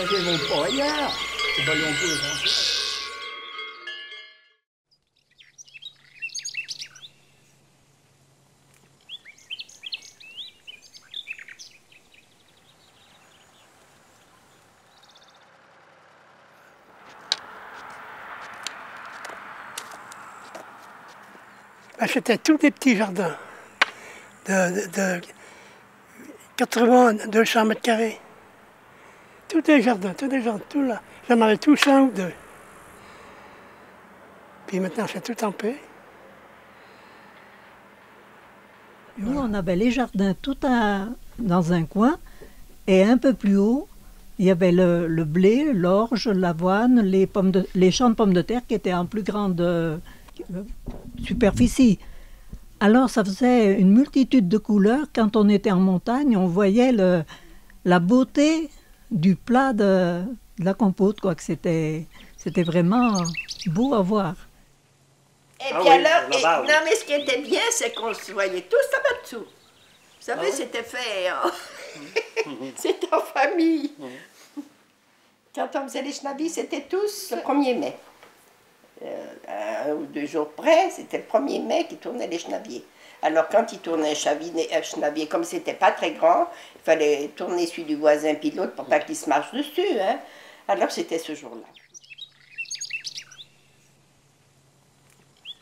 qu'ils vont pas ailleurs. C'est pas non plus essentiel. J'achetais tous des petits jardins de 80, 200 mètres carrés. Tous des jardins, tout là. J'en avais tous un ou deux. Puis maintenant, c'est tout en paix. Nous, on avait les jardins dans un coin, et un peu plus haut, il y avait le blé, l'orge, l'avoine, les champs de pommes de terre qui étaient en plus grande superficie. Alors ça faisait une multitude de couleurs. Quand on était en montagne, on voyait la beauté du plat de la compote, quoi, que c'était vraiment beau à voir. Et puis alors, non mais ce qui était bien, c'est qu'on se voyait tous là-bas-dessous. Vous savez, c'était fait, c'était en famille. Quand on faisait les schnavis, c'était tous le 1er mai. 1 ou 2 jours près, c'était le 1er mai qu'ils tournaient les schnaviers. Alors quand ils tournaient un schnavier, comme c'était pas très grand, il fallait tourner celui du voisin puis l'autre pour pas qu'ils se marchent dessus. Hein. Alors c'était ce jour-là.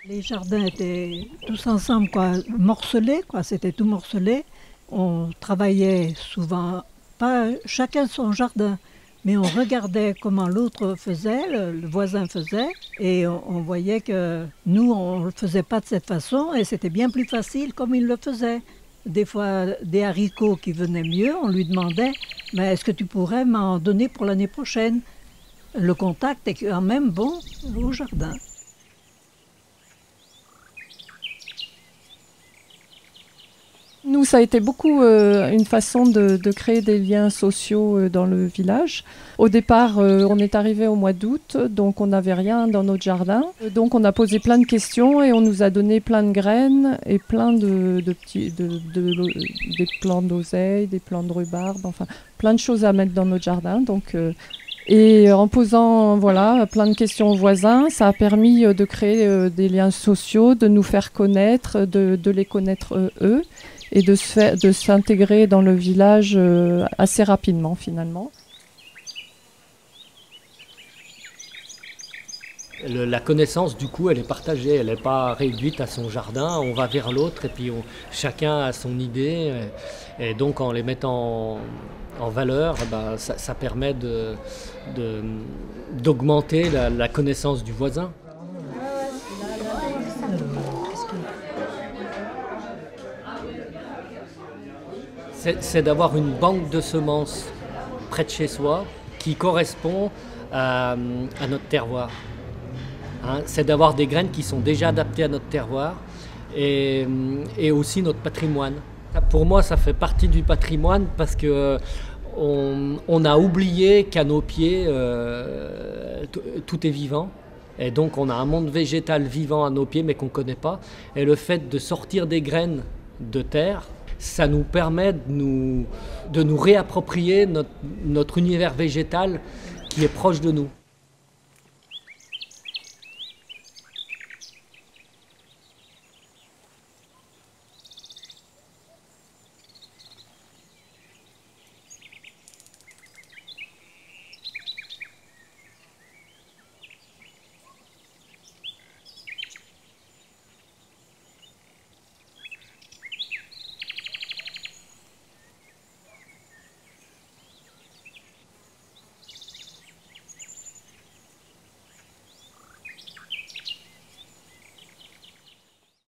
Les jardins étaient tous ensemble, quoi, morcelés, quoi, c'était tout morcelé. On travaillait souvent, pas chacun son jardin, mais on regardait comment l'autre faisait, le voisin faisait, et on voyait que nous, on ne le faisait pas de cette façon, et c'était bien plus facile comme il le faisait. Des fois, des haricots qui venaient mieux, on lui demandait « mais est-ce que tu pourrais m'en donner pour l'année prochaine ?» Le contact est quand même bon au jardin. Nous, ça a été beaucoup une façon de créer des liens sociaux dans le village. Au départ, on est arrivé au mois d'août, donc on n'avait rien dans notre jardin. Donc on a posé plein de questions et on nous a donné plein de graines et plein des plants d'oseille, des plants de rhubarbe, enfin plein de choses à mettre dans notre jardin. Donc, et en posant plein de questions aux voisins, ça a permis de créer des liens sociaux, de nous faire connaître, de les connaître eux. Et de s'intégrer dans le village assez rapidement finalement. La connaissance du coup elle est partagée, elle n'est pas réduite à son jardin, on va vers l'autre et puis chacun a son idée et donc en les mettant en valeur, ça permet d'augmenter la connaissance du voisin. C'est d'avoir une banque de semences près de chez soi qui correspond à notre terroir. Hein, c'est d'avoir des graines qui sont déjà adaptées à notre terroir et aussi notre patrimoine. Pour moi, ça fait partie du patrimoine parce qu'on a oublié qu'à nos pieds, tout est vivant. Et donc, on a un monde végétal vivant à nos pieds, mais qu'on ne connaît pas. Et le fait de sortir des graines de terre, ça nous permet de nous réapproprier notre univers végétal qui est proche de nous.